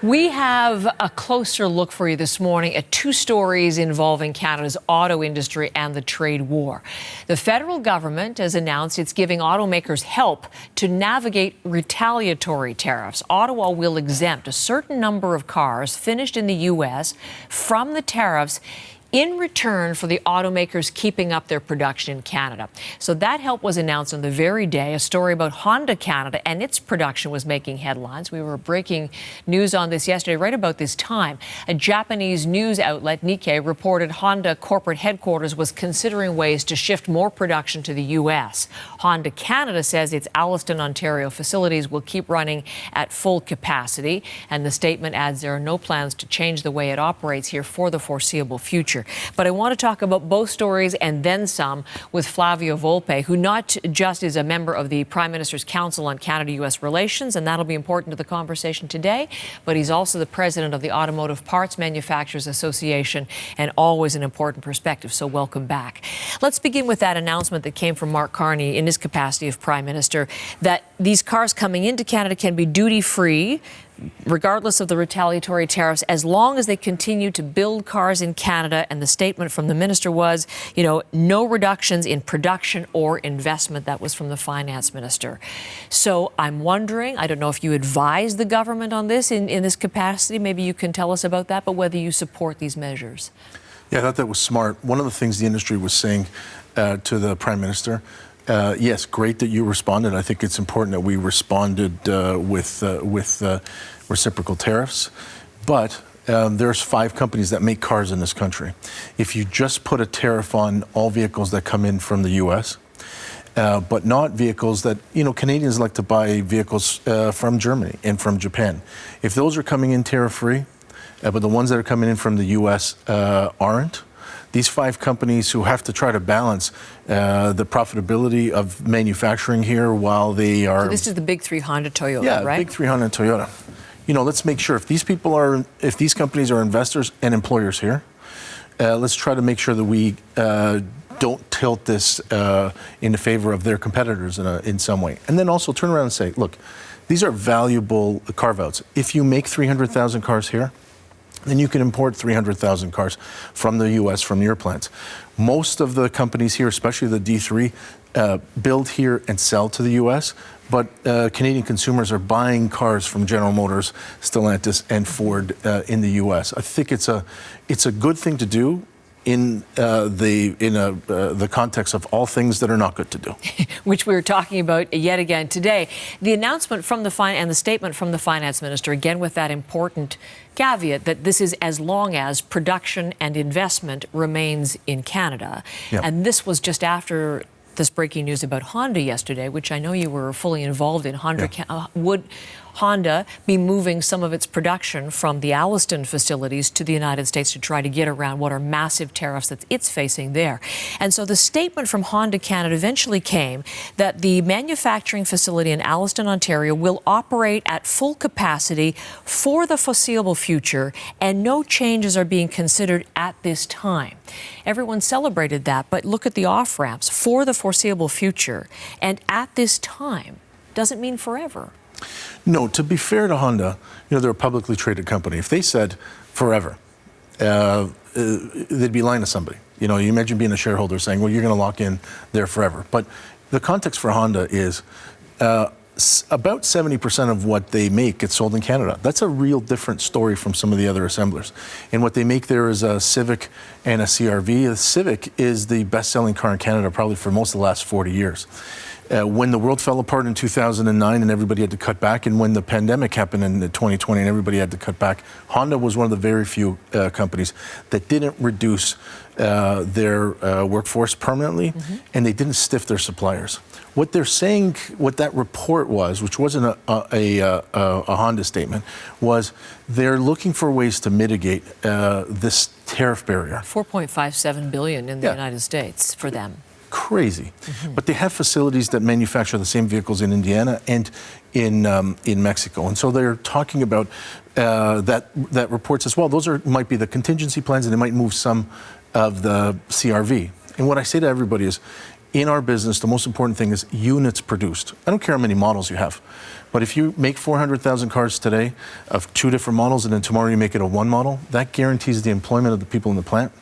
We have a closer look for you this morning at two stories involving Canada's auto industry and the trade war. The federal government has announced it's giving automakers help to navigate retaliatory tariffs. Ottawa will exempt a certain number of cars finished in the U.S. from the tariffs in return for the automakers keeping up their production in Canada. So that help was announced on the very day. A story about Honda Canada and its production was making headlines. We were breaking news on this yesterday, right about this time. A Japanese news outlet, Nikkei, reported Honda corporate headquarters was considering ways to shift more production to the U.S. Honda Canada says its Alliston, Ontario facilities will keep running at full capacity, and the statement adds there are no plans to change the way it operates here for the foreseeable future. But I want to talk about both stories and then some with Flavio Volpe, who not just is a member of the Prime Minister's Council on Canada-U.S. Relations, and that'll be important to the conversation today, but he's also the president of the Automotive Parts Manufacturers Association, and always an important perspective, so welcome back. Let's begin with that announcement that came from Mark Carney in his capacity of Prime Minister, that these cars coming into Canada can be duty-free, regardless of the retaliatory tariffs, as long as they continue to build cars in Canada. And the statement from the minister was, no reductions in production or investment. That was from the finance minister. So I'm wondering, I don't know if you advise the government on this in this capacity. Maybe you can tell us about that, but whether you support these measures. Yeah, I thought that was smart. One of the things the industry was saying to the Prime Minister, yes, great that you responded. I think it's important that we responded with reciprocal tariffs. But there's 5 companies that make cars in this country. If you just put a tariff on all vehicles that come in from the U.S., but not vehicles that, Canadians like to buy vehicles from Germany and from Japan. If those are coming in tariff-free, but the ones that are coming in from the U.S. Aren't, these 5 companies who have to try to balance the profitability of manufacturing here while they are... So this is the big 3 Honda Toyota, right? Yeah, big 3 Honda Toyota. Let's make sure if these companies are investors and employers here, let's try to make sure that we don't tilt this in favor of their competitors in some way. And then also turn around and say, look, these are valuable carve-outs. If you make 300,000 cars here, then you can import 300,000 cars from the U.S., from your plants. Most of the companies here, especially the D3, build here and sell to the U.S., but Canadian consumers are buying cars from General Motors, Stellantis, and Ford in the U.S. I think it's a good thing to do in the context of all things that are not good to do. Which we were talking about yet again today. The announcement from and the statement from the finance minister, again with that important caveat that this is as long as production and investment remains in Canada. Yep. And this was just after this breaking news about Honda yesterday, which I know you were fully involved in. Would Honda be moving some of its production from the Alliston facilities to the United States to try to get around what are massive tariffs that it's facing there? And so the statement from Honda Canada eventually came that the manufacturing facility in Alliston, Ontario will operate at full capacity for the foreseeable future, and no changes are being considered at this time. Everyone celebrated that, but look at the off-ramps, for the foreseeable future, and at this time doesn't mean forever. No, to be fair to Honda, they're a publicly traded company. If they said forever, they'd be lying to somebody. You imagine being a shareholder saying, well, you're going to lock in there forever. But the context for Honda is about 70% of what they make gets sold in Canada. That's a real different story from some of the other assemblers. And what they make there is a Civic and a CR-V. The Civic is the best-selling car in Canada probably for most of the last 40 years. When the world fell apart in 2009 and everybody had to cut back, and when the pandemic happened in 2020 and everybody had to cut back, Honda was one of the very few companies that didn't reduce their workforce permanently, and they didn't stiff their suppliers. What they're saying, what that report was, which wasn't a Honda statement, was they're looking for ways to mitigate this tariff barrier. $4.57 billion in the United States for them. Crazy. But they have facilities that manufacture the same vehicles in Indiana and in Mexico. And so they're talking about that report says, well, those might be the contingency plans, and they might move some of the CR-V. And what I say to everybody is, in our business, the most important thing is units produced. I don't care how many models you have. But if you make 400,000 cars today of 2 different models, and then tomorrow you make it a 1 model, that guarantees the employment of the people in the plant,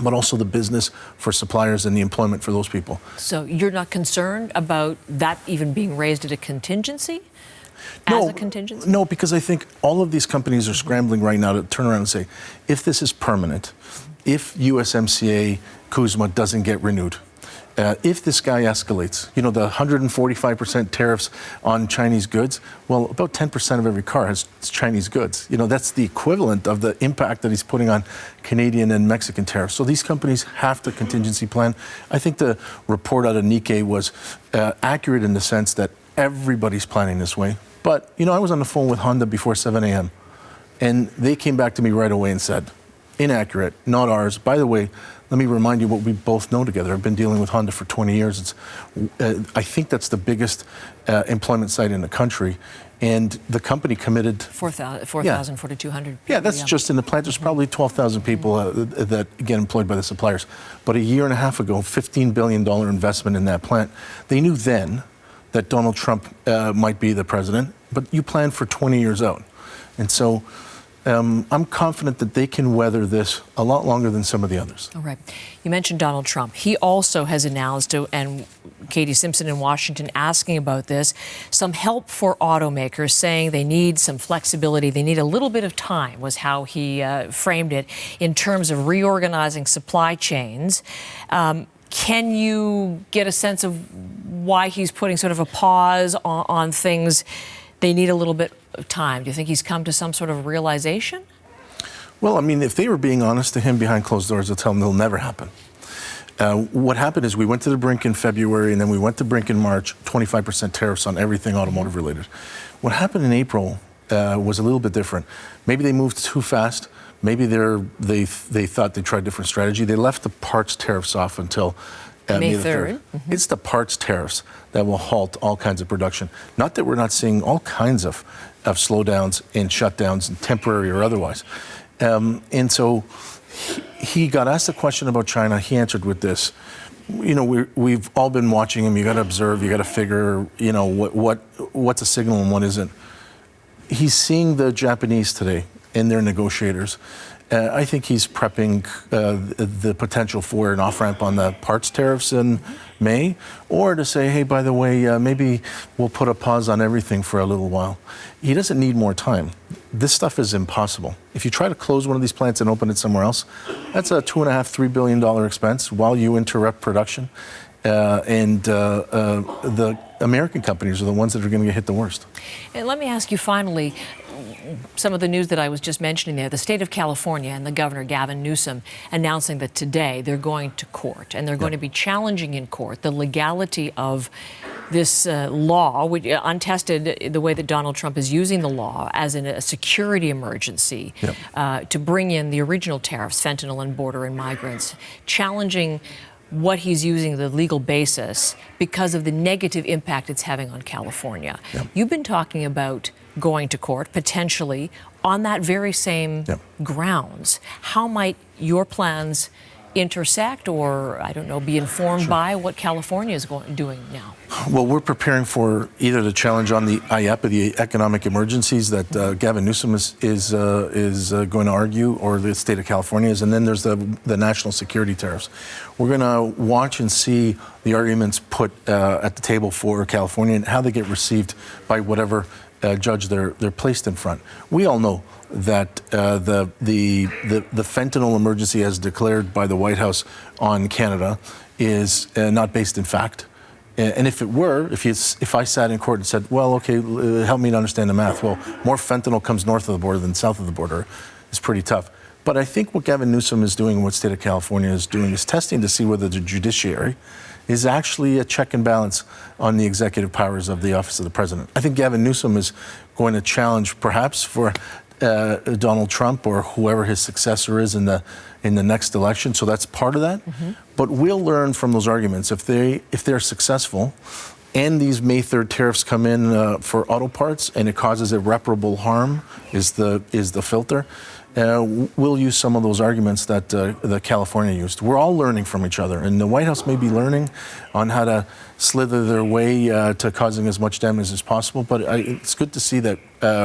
but also the business for suppliers and the employment for those people. So you're not concerned about that even being raised at a contingency? No, as a contingency? No, because I think all of these companies are scrambling right now to turn around and say, if this is permanent, if USMCA CUSMA doesn't get renewed, if this guy escalates, you know, the 145% tariffs on Chinese goods, well, about 10% of every car has Chinese goods. You know, that's the equivalent of the impact that he's putting on Canadian and Mexican tariffs. So these companies have to contingency plan. I think the report out of Nikkei was accurate in the sense that everybody's planning this way. But, you know, I was on the phone with Honda before 7 a.m. and they came back to me right away and said, inaccurate, not ours. By the way, let me remind you what we both know together. I've been dealing with Honda for 20 years. I think that's the biggest employment site in the country. And the company committed 4,200 people. Yeah, that's just in the plant. There's probably 12,000 people that get employed by the suppliers. But a year and a half ago, $15 billion investment in that plant. They knew then that Donald Trump might be the president, but you plan for 20 years out. And so I'm confident that they can weather this a lot longer than some of the others. All right. You mentioned Donald Trump. He also has announced, and Katie Simpson in Washington asking about this, some help for automakers, saying they need some flexibility. They need a little bit of time, was how he framed it, in terms of reorganizing supply chains. Can you get a sense of why he's putting sort of a pause on things? They need a little bit of time. Do you think he's come to some sort of realization? Well, I mean, if they were being honest to him behind closed doors, they'll tell him it'll never happen. What happened is we went to the brink in February, and then we went to brink in March, 25% tariffs on everything automotive related. What happened in April was a little bit different. Maybe they moved too fast. Maybe they thought they tried a different strategy. They left the parts tariffs off until May 3rd. Mm-hmm. It's the parts tariffs that will halt all kinds of production. Not that we're not seeing all kinds of slowdowns and shutdowns, and temporary or otherwise. And so he got asked a question about China. He answered with this. You know, we've all been watching him. You got to observe. You got to figure. You know what's a signal and what isn't. He's seeing the Japanese today and their negotiators. I think he's prepping the potential for an off-ramp on the parts tariffs in May, or to say, hey, by the way, maybe we'll put a pause on everything for a little while. He doesn't need more time. This stuff is impossible. If you try to close one of these plants and open it somewhere else, that's a $2.5–3 billion expense while you interrupt production. The American companies are the ones that are going to get hit the worst. And let me ask you finally, some of the news that I was just mentioning there, the state of California and the governor, Gavin Newsom, announcing that today they're going to court and they're going to be challenging in court the legality of this law, which, untested, the way that Donald Trump is using the law as a security emergency to bring in the original tariffs, fentanyl and border and migrants, challenging what he's using the legal basis because of the negative impact it's having on California. You've been talking about going to court, potentially, on that very same grounds. How might your plans intersect or, I don't know, be informed by what California is doing now? Well, we're preparing for either the challenge on the IEPA, the economic emergencies that Gavin Newsom is going to argue, or the state of California is, and then there's the national security tariffs. We're going to watch and see the arguments put at the table for California and how they get received by whatever judge they're placed in front. We all know that the fentanyl emergency as declared by the White House on Canada is not based in fact. And if it were, if I sat in court and said, well, okay, help me to understand the math. Well, more fentanyl comes north of the border than south of the border. It's pretty tough. But I think what Gavin Newsom is doing and what state of California is doing is testing to see whether the judiciary is actually a check and balance on the executive powers of the office of the president. I think Gavin Newsom is going to challenge, perhaps for Donald Trump or whoever his successor is in the next election. So that's part of that. But we'll learn from those arguments. If they're successful, and these May 3rd tariffs come in for auto parts, and it causes irreparable harm, is the filter. will use some of those arguments that California used. We're all learning from each other, and the White House may be learning on how to slither their way to causing as much damage as possible, but it's good to see that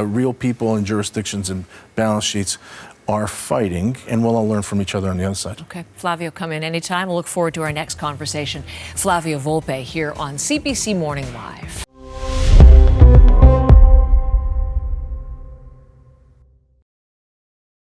real people and jurisdictions and balance sheets are fighting, and we'll all learn from each other on the other side. Okay, Flavio, come in anytime. We'll look forward to our next conversation. Flavio Volpe here on CBC Morning Live.